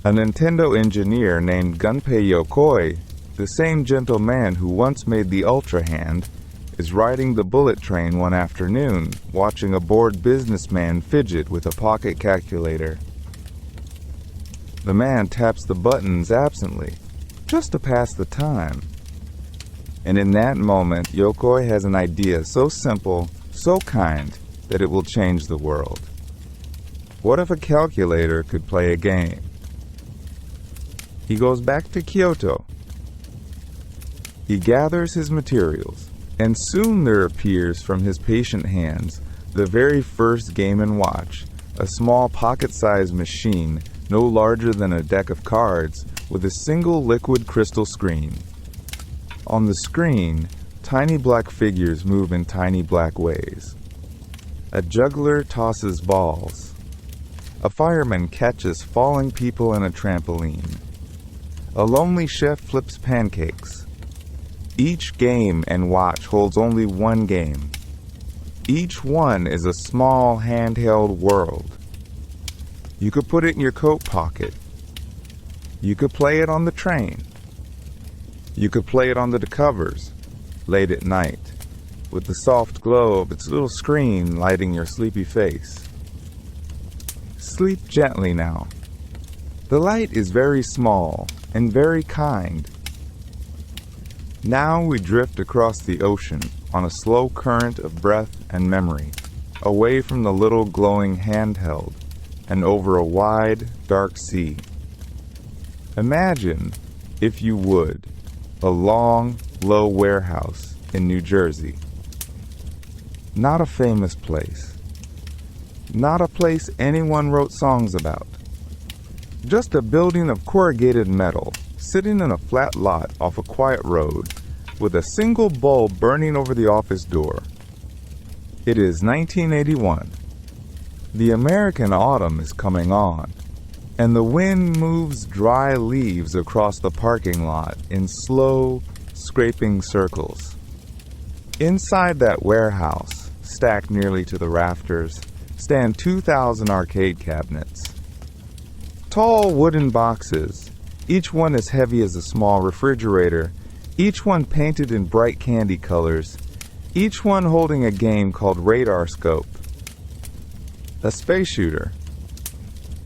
A Nintendo engineer named Gunpei Yokoi, the same gentle man who once made the Ultra Hand, is riding the bullet train one afternoon, watching a bored businessman fidget with a pocket calculator. The man taps the buttons absently, just to pass the time. And in that moment, Yokoi has an idea so simple, so kind, that it will change the world. What if a calculator could play a game? He goes back to Kyoto. He gathers his materials, and soon there appears from his patient hands the very first Game & Watch, a small pocket-sized machine no larger than a deck of cards with a single liquid crystal screen. On the screen, tiny black figures move in tiny black ways. A juggler tosses balls. A fireman catches falling people in a trampoline. A lonely chef flips pancakes. Each Game & Watch holds only one game. Each one is a small handheld world. You could put it in your coat pocket. You could play it on the train. You could play it under the covers, late at night, with the soft glow of its little screen lighting your sleepy face. Sleep gently now. The light is very small, and very kind. Now we drift across the ocean on a slow current of breath and memory, away from the little glowing handheld and over a wide, dark sea. Imagine, if you would, a long, low warehouse in New Jersey. Not a famous place. Not a place anyone wrote songs about. Just a building of corrugated metal sitting in a flat lot off a quiet road with a single bulb burning over the office door. It is 1981. The American autumn is coming on, and the wind moves dry leaves across the parking lot in slow, scraping circles. Inside that warehouse, stacked nearly to the rafters, stand 2,000 arcade cabinets. Tall wooden boxes, each one as heavy as a small refrigerator, each one painted in bright candy colors, each one holding a game called Radar Scope. A space shooter.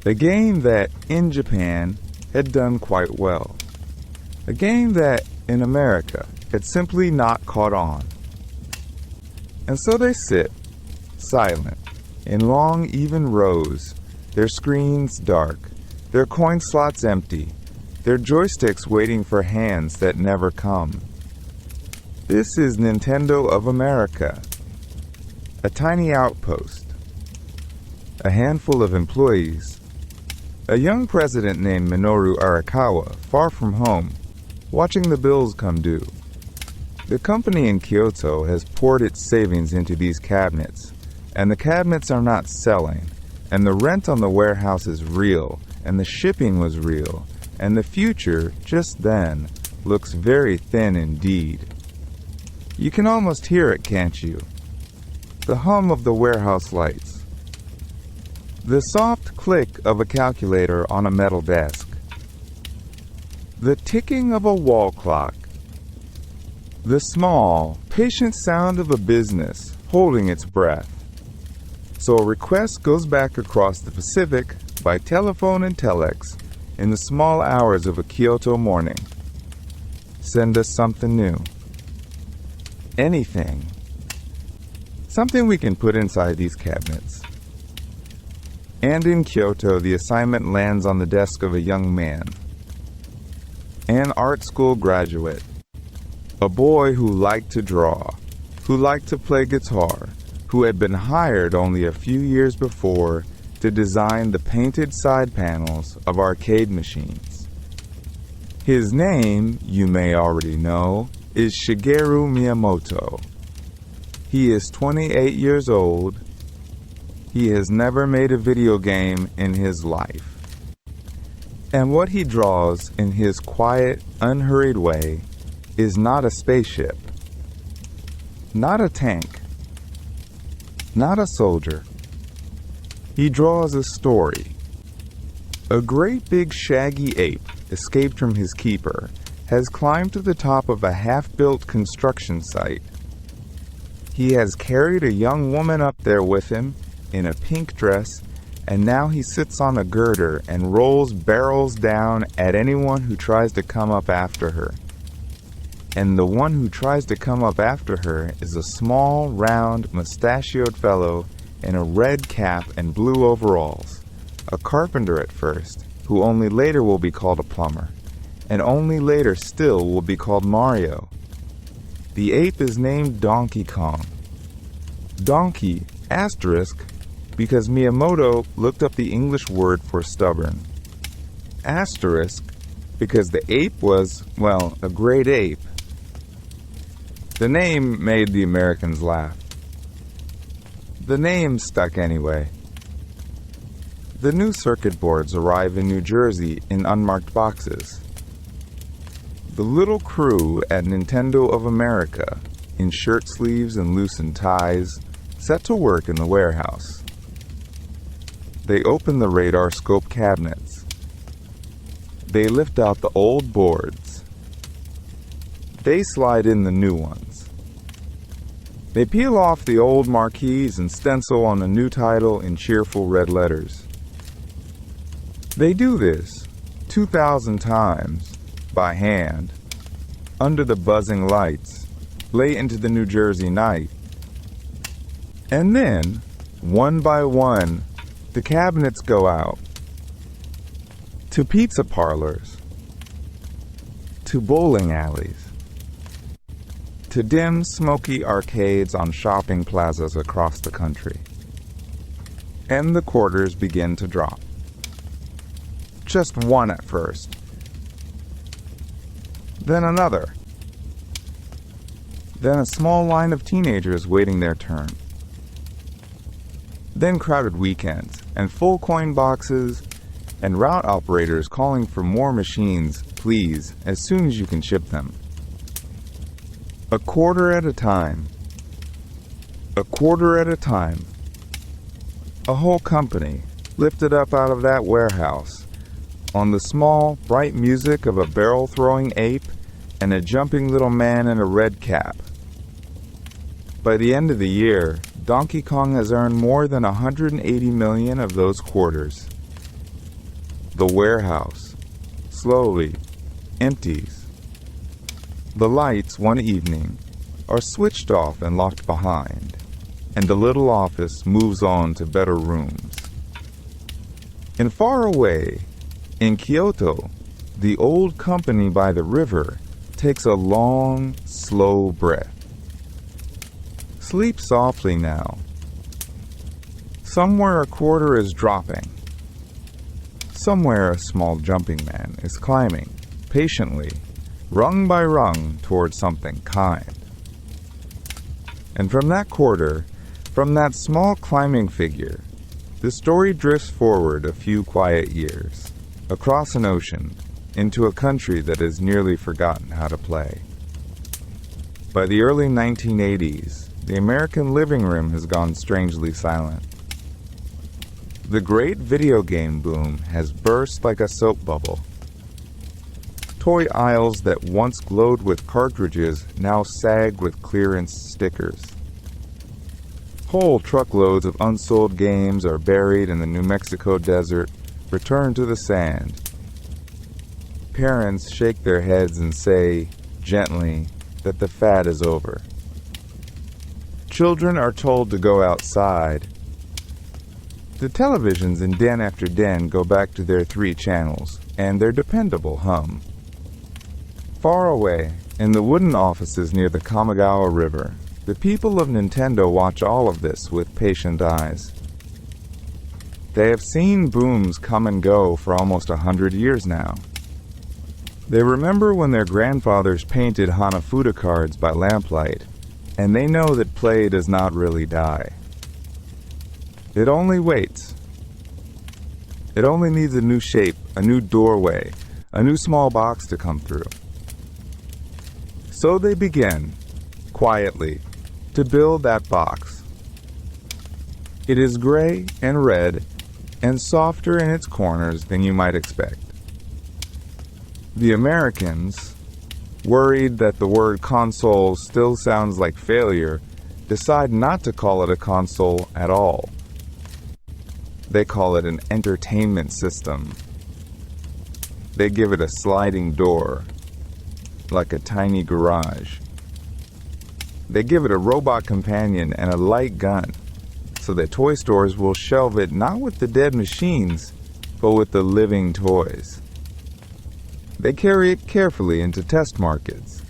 A game that, in Japan, had done quite well. A game that, in America, had simply not caught on. And so they sit, silent, in long, even rows, their screens dark, their coin slots empty, their joysticks waiting for hands that never come. This is Nintendo of America, a tiny outpost, a handful of employees, a young president named Minoru Arakawa, far from home, watching the bills come due. The company in Kyoto has poured its savings into these cabinets, and the cabinets are not selling, and the rent on the warehouse is real, and the shipping was real, and the future, just then, looks very thin indeed. You can almost hear it, can't you? The hum of the warehouse lights. The soft click of a calculator on a metal desk. The ticking of a wall clock. The small, patient sound of a business holding its breath. So a request goes back across the Pacific by telephone and telex in the small hours of a Kyoto morning. Send us something new. Anything. Something we can put inside these cabinets. And in Kyoto, the assignment lands on the desk of a young man. An art school graduate. A boy who liked to draw, who liked to play guitar, who had been hired only a few years before to design the painted side panels of arcade machines. His name, you may already know, is Shigeru Miyamoto. He is 28 years old. He has never made a video game in his life. And what he draws in his quiet, unhurried way is not a spaceship, not a tank, not a soldier. He draws a story. A great big shaggy ape, escaped from his keeper, has climbed to the top of a half-built construction site. He has carried a young woman up there with him in a pink dress, and now he sits on a girder and rolls barrels down at anyone who tries to come up after her. And the one who tries to come up after her is a small, round, mustachioed fellow in a red cap and blue overalls, a carpenter at first, who only later will be called a plumber, and only later still will be called Mario. The ape is named Donkey Kong. Donkey, asterisk, because Miyamoto looked up the English word for stubborn. Asterisk, because the ape was, well, a great ape. The name made the Americans laugh. The name stuck anyway. The new circuit boards arrive in New Jersey in unmarked boxes. The little crew at Nintendo of America, in shirt sleeves and loosened ties, set to work in the warehouse. They open the radar scope cabinets. They lift out the old boards. They slide in the new ones. They peel off the old marquees and stencil on a new title in cheerful red letters. They do this 2,000 times by hand, under the buzzing lights, late into the New Jersey night. And then, one by one, the cabinets go out. To pizza parlors, to bowling alleys, to dim, smoky arcades on shopping plazas across the country. And the quarters begin to drop. Just one at first. Then another. Then a small line of teenagers waiting their turn. Then crowded weekends, and full coin boxes, and route operators calling for more machines, please, as soon as you can ship them. A quarter at a time. A quarter at a time. A whole company lifted up out of that warehouse on the small, bright music of a barrel-throwing ape and a jumping little man in a red cap. By the end of the year, Donkey Kong has earned more than 180 million of those quarters. The warehouse, slowly, empties. The lights, one evening, are switched off and locked behind, and the little office moves on to better rooms. And far away, in Kyoto, the old company by the river takes a long, slow breath. Sleep softly now. Somewhere a quarter is dropping. Somewhere a small jumping man is climbing, patiently, rung by rung, toward something kind. And from that quarter, from that small climbing figure, the story drifts forward a few quiet years, across an ocean, into a country that has nearly forgotten how to play. By the early 1980s, the American living room has gone strangely silent. The great video game boom has burst like a soap bubble. Toy aisles that once glowed with cartridges now sag with clearance stickers. Whole truckloads of unsold games are buried in the New Mexico desert, returned to the sand. Parents shake their heads and say, gently, that the fad is over. Children are told to go outside. The televisions in den after den go back to their 3 channels and their dependable hum. Far away, in the wooden offices near the Kamogawa River, the people of Nintendo watch all of this with patient eyes. They have seen booms come and go for almost 100 years now. They remember when their grandfathers painted Hanafuda cards by lamplight, and they know that play does not really die. It only waits. It only needs a new shape, a new doorway, a new small box to come through. So they begin, quietly, to build that box. It is gray and red and softer in its corners than you might expect. The Americans, worried that the word console still sounds like failure, decide not to call it a console at all. They call it an entertainment system. They give it a sliding door, like a tiny garage. They give it a robot companion and a light gun, so that toy stores will shelve it not with the dead machines, but with the living toys. They carry it carefully into test markets.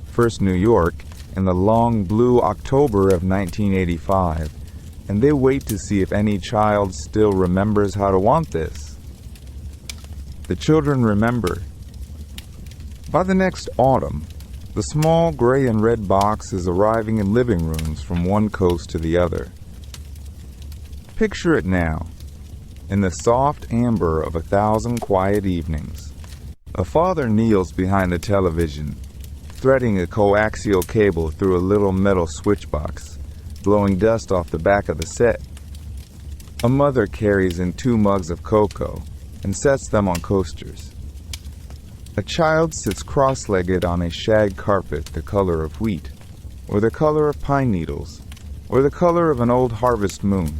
First New York, in the long blue October of 1985, and they wait to see if any child still remembers how to want this. The children remember. By the next autumn, the small gray and red box is arriving in living rooms from one coast to the other. Picture it now, in the soft amber of 1,000 quiet evenings. A father kneels behind the television, threading a coaxial cable through a little metal switchbox, blowing dust off the back of the set. A mother carries in 2 mugs of cocoa and sets them on coasters. A child sits cross-legged on a shag carpet the color of wheat, or the color of pine needles, or the color of an old harvest moon,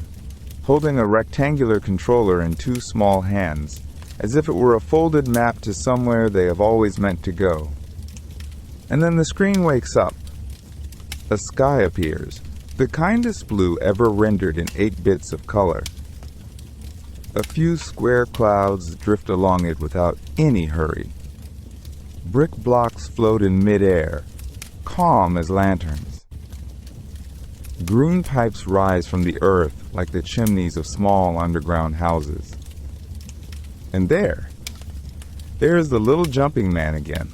holding a rectangular controller in 2 small hands as if it were a folded map to somewhere they have always meant to go. And then the screen wakes up. A sky appears, the kindest blue ever rendered in 8 bits of color. A few square clouds drift along it without any hurry. Brick blocks float in mid-air, calm as lanterns. Green pipes rise from the earth like the chimneys of small underground houses. And there is the little jumping man again,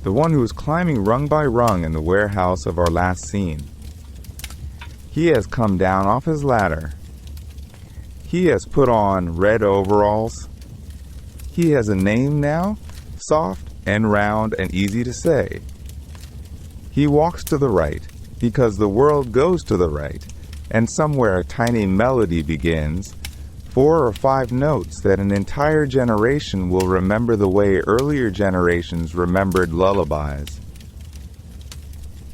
the one who was climbing rung by rung in the warehouse of our last scene. He has come down off his ladder. He has put on red overalls. He has a name now, soft and round and easy to say. He walks to the right, because the world goes to the right, and somewhere a tiny melody begins, 4 or 5 notes that an entire generation will remember the way earlier generations remembered lullabies.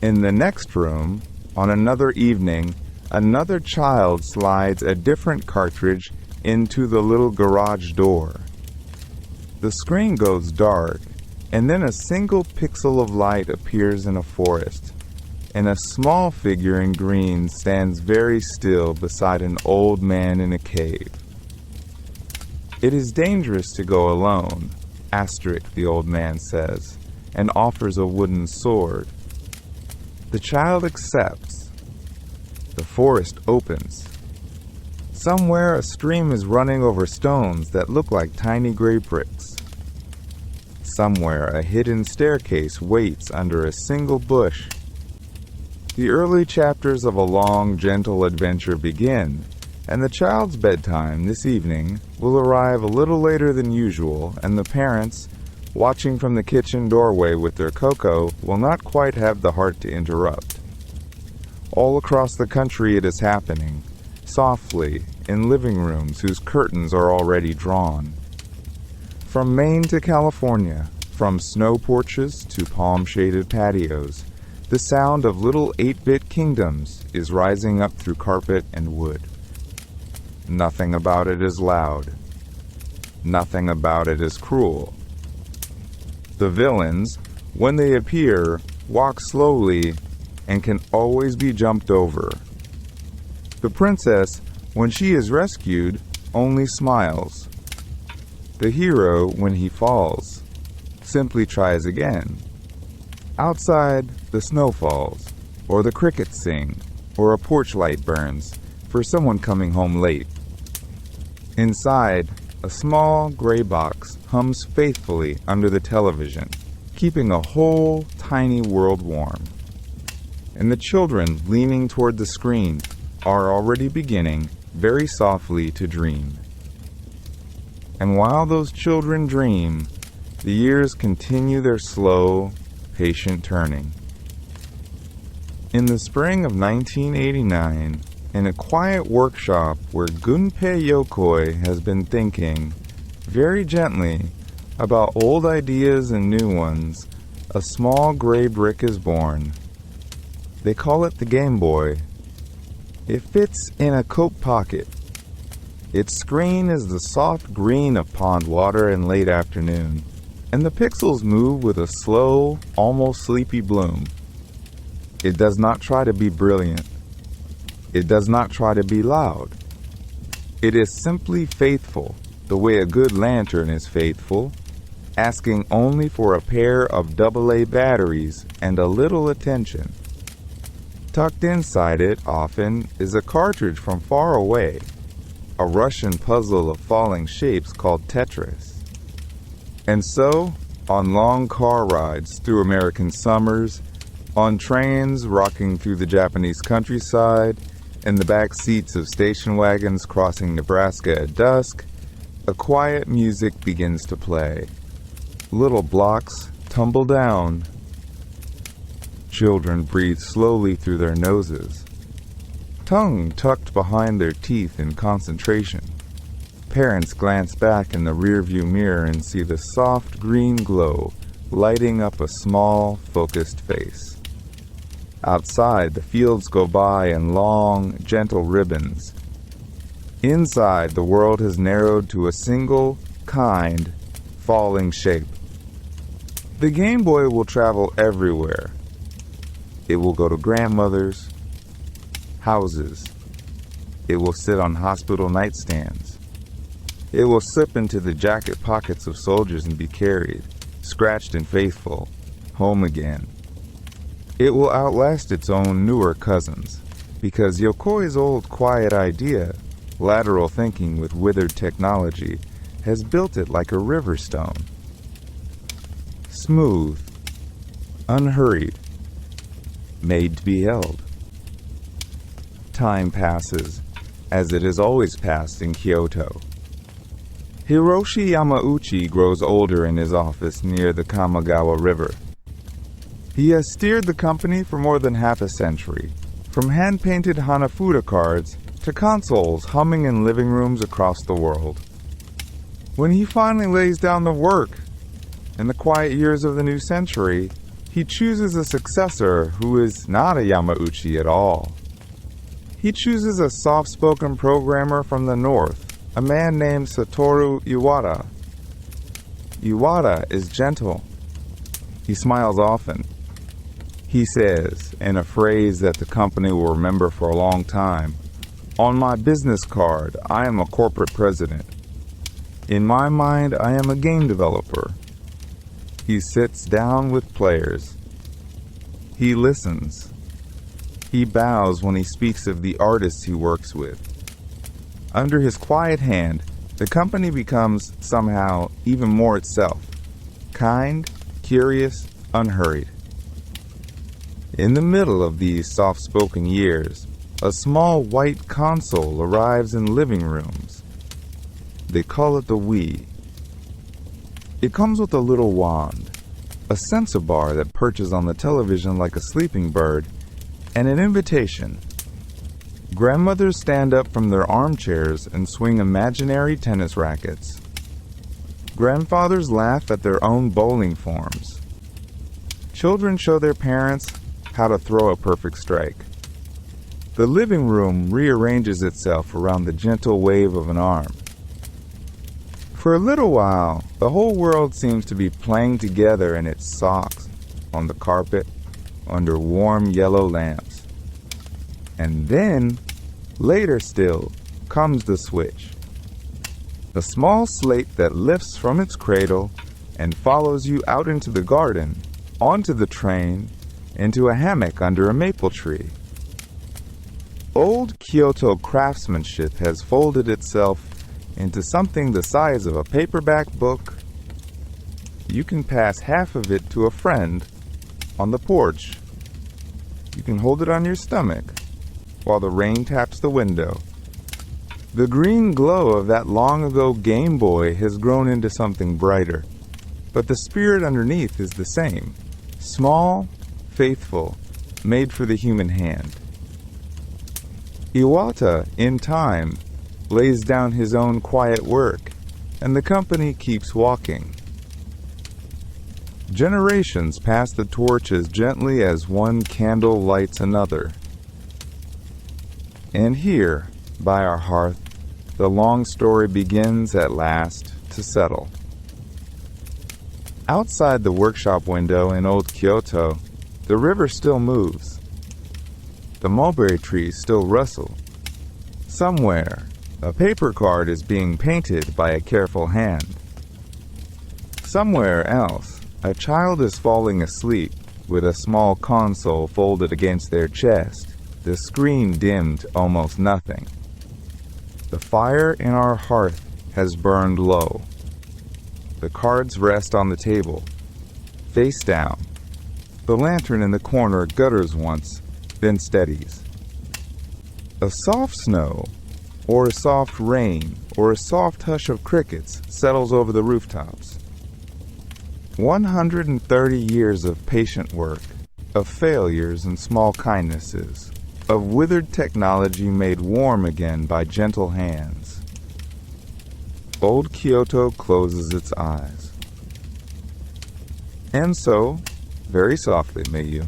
In the next room, on another evening, another child slides a different cartridge into the little garage door. The screen goes dark, and then a single pixel of light appears in a forest, and a small figure in green stands very still beside an old man in a cave. "It is dangerous to go alone," the old man says, and offers a wooden sword. The child accepts. The forest opens. Somewhere a stream is running over stones that look like tiny gray bricks. Somewhere a hidden staircase waits under a single bush. The early chapters of a long, gentle adventure begin, and the child's bedtime this evening will arrive a little later than usual, and the parents, watching from the kitchen doorway with their cocoa, will not quite have the heart to interrupt. All across the country it is happening, softly, in living rooms whose curtains are already drawn. From Maine to California, from snow porches to palm-shaded patios, the sound of little 8-bit kingdoms is rising up through carpet and wood. Nothing about it is loud. Nothing about it is cruel. The villains, when they appear, walk slowly and can always be jumped over. The princess, when she is rescued, only smiles. The hero, when he falls, simply tries again. Outside, the snow falls, or the crickets sing, or a porch light burns for someone coming home late. Inside, a small gray box hums faithfully under the television, keeping a whole tiny world warm. And the children leaning toward the screen are already beginning, very softly, to dream. And while those children dream, the years continue their slow, patient turning. In the spring of 1989, in a quiet workshop where Gunpei Yokoi has been thinking, very gently, about old ideas and new ones, a small gray brick is born. They call it the Game Boy. It fits in a coat pocket. Its screen is the soft green of pond water in late afternoon, and the pixels move with a slow, almost sleepy bloom. It does not try to be brilliant. It does not try to be loud. It is simply faithful, the way a good lantern is faithful, asking only for a pair of AA batteries and a little attention. Tucked inside it, often, is a cartridge from far away, a Russian puzzle of falling shapes called Tetris. And so, on long car rides through American summers, on trains rocking through the Japanese countryside, in the back seats of station wagons crossing Nebraska at dusk, a quiet music begins to play. Little blocks tumble down. Children breathe slowly through their noses, tongue tucked behind their teeth in concentration. Parents glance back in the rearview mirror and see the soft green glow lighting up a small, focused face. Outside, the fields go by in long, gentle ribbons. Inside, the world has narrowed to a single, kind, falling shape. The Game Boy will travel everywhere. It will go to grandmothers, houses. It will sit on hospital nightstands. It will slip into the jacket pockets of soldiers and be carried, scratched and faithful, home again. It will outlast its own newer cousins, because Yokoi's old quiet idea, lateral thinking with withered technology, has built it like a river stone. Smooth, unhurried, made to be held. Time passes, as it has always passed in Kyoto. Hiroshi Yamauchi grows older in his office near the Kamogawa River. He has steered the company for more than half a century, from hand-painted Hanafuda cards to consoles humming in living rooms across the world. When he finally lays down the work, in the quiet years of the new century, he chooses a successor who is not a Yamauchi at all. He chooses a soft-spoken programmer from the north, a man named Satoru Iwata. Iwata is gentle. He smiles often. He says, in a phrase that the company will remember for a long time, "On my business card, I am a corporate president. In my mind, I am a game developer." He sits down with players. He listens. He bows when he speaks of the artists he works with. Under his quiet hand, the company becomes somehow even more itself, kind, curious, unhurried. In the middle of these soft-spoken years, a small white console arrives in living rooms. They call it the Wii. It comes with a little wand, a sensor bar that perches on the television like a sleeping bird, and an invitation. Grandmothers stand up from their armchairs and swing imaginary tennis rackets. Grandfathers laugh at their own bowling forms. Children show their parents how to throw a perfect strike. The living room rearranges itself around the gentle wave of an arm. For a little while, the whole world seems to be playing together in its socks, on the carpet, under warm yellow lamps. And then, later still, comes the switch. A small slate that lifts from its cradle and follows you out into the garden, onto the train, into a hammock under a maple tree. Old Kyoto craftsmanship has folded itself into something the size of a paperback book. You can pass half of it to a friend on the porch. You can hold it on your stomach while the rain taps the window. The green glow of that long-ago Game Boy has grown into something brighter, but the spirit underneath is the same, small, faithful, made for the human hand. Iwata, in time, lays down his own quiet work, and the company keeps walking. Generations pass the torch as gently as one candle lights another. And here, by our hearth, the long story begins at last to settle. Outside the workshop window in Old Kyoto, the river still moves. The mulberry trees still rustle. Somewhere, a paper card is being painted by a careful hand. Somewhere else, a child is falling asleep with a small console folded against their chest, the screen dimmed to almost nothing. The fire in our hearth has burned low. The cards rest on the table, face down. The lantern in the corner gutters once, then steadies. A soft snow, or a soft rain, or a soft hush of crickets settles over the rooftops. 130 years of patient work, of failures and small kindnesses, of withered technology made warm again by gentle hands. Old Kyoto closes its eyes. And so, very softly, may you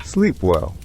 sleep well.